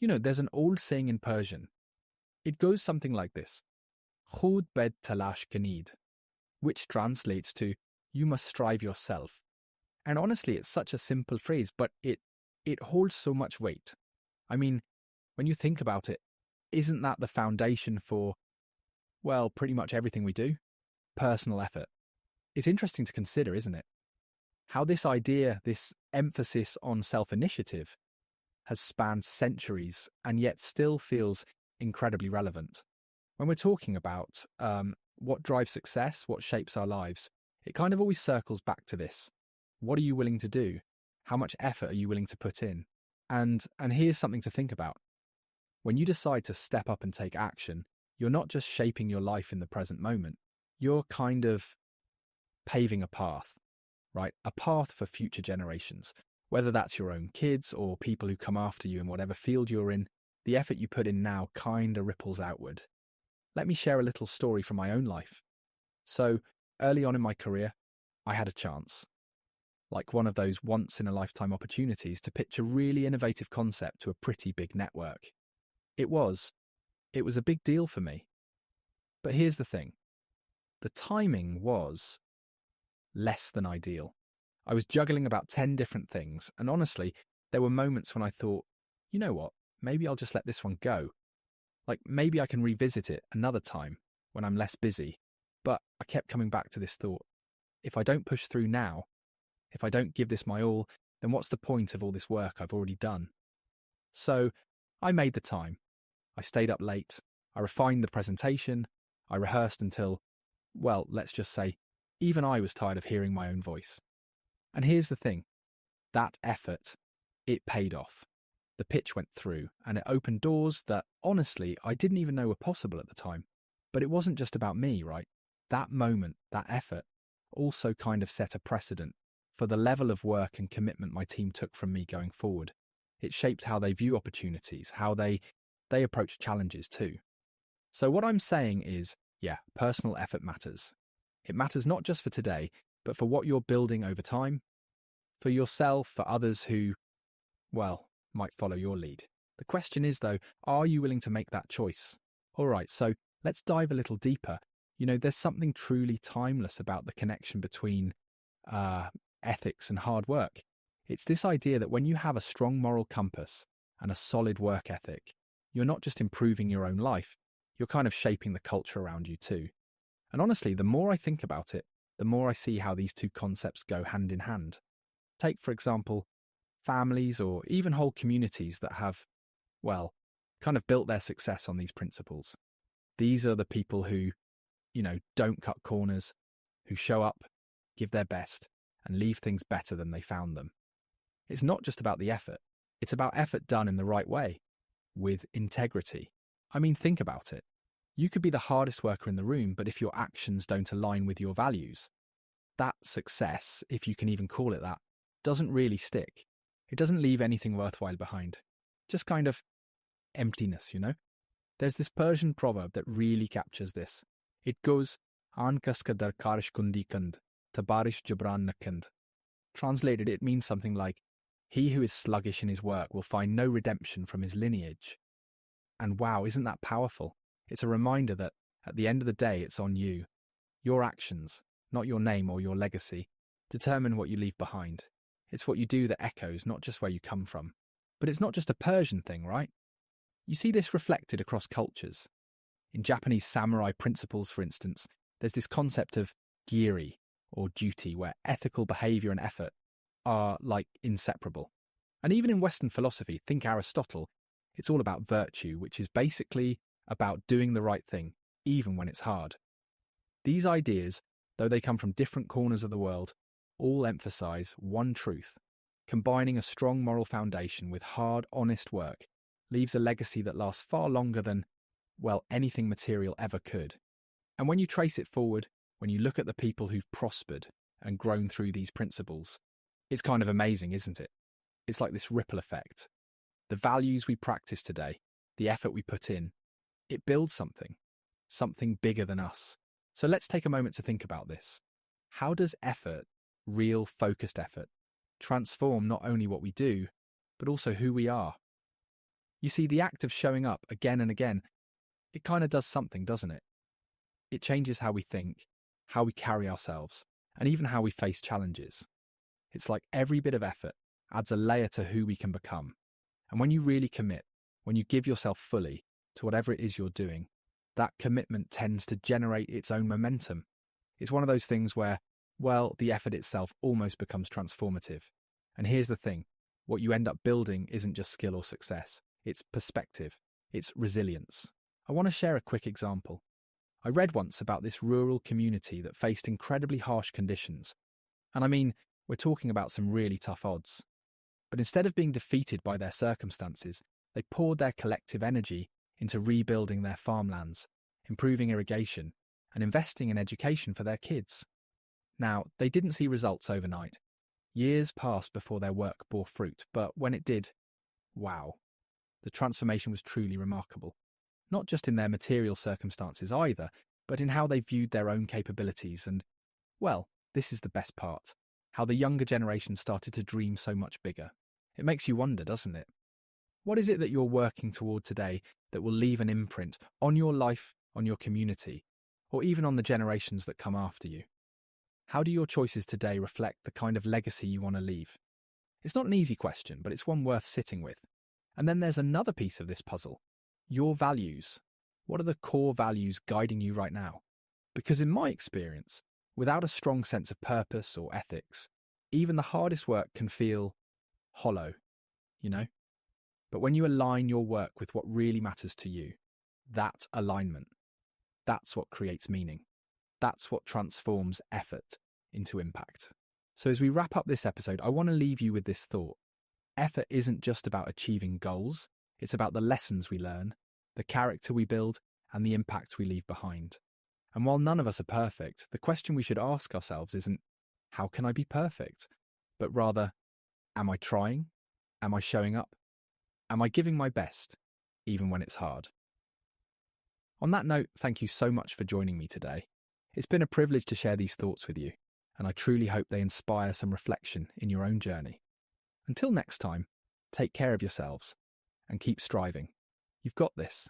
There's an old saying in Persian. It goes something like this: Khud bed talash kanid, which translates to you must strive yourself. And honestly, it's such a simple phrase, but it holds so much weight. I mean, when you think about it, isn't that the foundation for, well, pretty much everything we do? Personal effort. It's interesting to consider, isn't it? How this idea, this emphasis on self-initiative, has spanned centuries and yet still feels incredibly relevant. When we're talking about what drives success, what shapes our lives, it kind of always circles back to this. What are you willing to do? How much effort are you willing to put in? And here's something to think about. When you decide to step up and take action, you're not just shaping your life in the present moment. You're kind of paving a path, right? A path for future generations. Whether that's your own kids or people who come after you in whatever field you're in, the effort you put in now kind of ripples outward. Let me share a little story from my own life. So, early on in my career, I had a chance. Like one of those once-in-a-lifetime opportunities to pitch a really innovative concept to a pretty big network. It was a big deal for me. But here's the thing. The timing was less than ideal. I was juggling about 10 different things, and honestly, there were moments when I thought, you know what, maybe I'll just let this one go. Like, maybe I can revisit it another time when I'm less busy. But I kept coming back to this thought. If I don't push through now, if I don't give this my all, then what's the point of all this work I've already done? So, I made the time. I stayed up late. I refined the presentation. I rehearsed until, well, let's just say, even I was tired of hearing my own voice. And here's the thing. That effort, it paid off. The pitch went through, and it opened doors that, honestly, I didn't even know were possible at the time. But it wasn't just about me, right? That moment, that effort, also kind of set a precedent for the level of work and commitment my team took from me going forward. It shaped how they view opportunities, how they approach challenges too. So what I'm saying is, yeah, personal effort matters. It matters not just for today, but for what you're building over time, for yourself, for others who, well, might follow your lead. The question is, though, are you willing to make that choice? All right, so let's dive a little deeper. There's something truly timeless about the connection between ethics and hard work. It's this idea that when you have a strong moral compass and a solid work ethic, you're not just improving your own life, you're kind of shaping the culture around you too. And honestly, the more I think about it, the more I see how these two concepts go hand in hand. Take, for example, families or even whole communities that have, well, kind of built their success on these principles. These are the people who, don't cut corners, who show up, give their best, and leave things better than they found them. It's not just about the effort. It's about effort done in the right way, with integrity. I mean, think about it. You could be the hardest worker in the room, but if your actions don't align with your values, that success, if you can even call it that, doesn't really stick. It doesn't leave anything worthwhile behind. Just kind of emptiness, There's this Persian proverb that really captures this. It goes, An kaskadar karish kundi kand, tabarish jabran nakand. Translated, it means something like, he who is sluggish in his work will find no redemption from his lineage. And wow, isn't that powerful? It's a reminder that, at the end of the day, it's on you. Your actions, not your name or your legacy, determine what you leave behind. It's what you do that echoes, not just where you come from. But it's not just a Persian thing, right? You see this reflected across cultures. In Japanese samurai principles, for instance, there's this concept of giri, or duty, where ethical behaviour and effort are, like, inseparable. And even in Western philosophy, think Aristotle, it's all about virtue, which is basically about doing the right thing, even when it's hard. These ideas, though they come from different corners of the world, all emphasise one truth. Combining a strong moral foundation with hard, honest work leaves a legacy that lasts far longer than, well, anything material ever could. And when you trace it forward, when you look at the people who've prospered and grown through these principles, it's kind of amazing, isn't it? It's like this ripple effect. The values we practice today, the effort we put in, it builds something bigger than us. So let's take a moment to think about this. How does effort, real focused effort, transform not only what we do, but also who we are? You see, the act of showing up again and again, it kind of does something, doesn't it? It changes how we think, how we carry ourselves, and even how we face challenges. It's like every bit of effort adds a layer to who we can become. And when you really commit, when you give yourself fully to whatever it is you're doing, that commitment tends to generate its own momentum. It's one of those things where, well, the effort itself almost becomes transformative. And here's the thing, what you end up building isn't just skill or success, it's perspective, it's resilience. I want to share a quick example. I read once about this rural community that faced incredibly harsh conditions. And I mean, we're talking about some really tough odds. But instead of being defeated by their circumstances, they poured their collective energy into rebuilding their farmlands, improving irrigation, and investing in education for their kids. Now, they didn't see results overnight. Years passed before their work bore fruit, but when it did, wow, the transformation was truly remarkable. Not just in their material circumstances either, but in how they viewed their own capabilities and, well, this is the best part, how the younger generation started to dream so much bigger. It makes you wonder, doesn't it? What is it that you're working toward today that will leave an imprint on your life, on your community, or even on the generations that come after you? How do your choices today reflect the kind of legacy you want to leave? It's not an easy question, but it's one worth sitting with. And then there's another piece of this puzzle. Your values. What are the core values guiding you right now? Because in my experience, without a strong sense of purpose or ethics, even the hardest work can feel hollow, you know? But when you align your work with what really matters to you, that alignment, that's what creates meaning. That's what transforms effort into impact. So as we wrap up this episode, I want to leave you with this thought. Effort isn't just about achieving goals. It's about the lessons we learn, the character we build, and the impact we leave behind. And while none of us are perfect, the question we should ask ourselves isn't, how can I be perfect? But rather, am I trying? Am I showing up? Am I giving my best, even when it's hard? On that note, thank you so much for joining me today. It's been a privilege to share these thoughts with you, and I truly hope they inspire some reflection in your own journey. Until next time, take care of yourselves and keep striving. You've got this.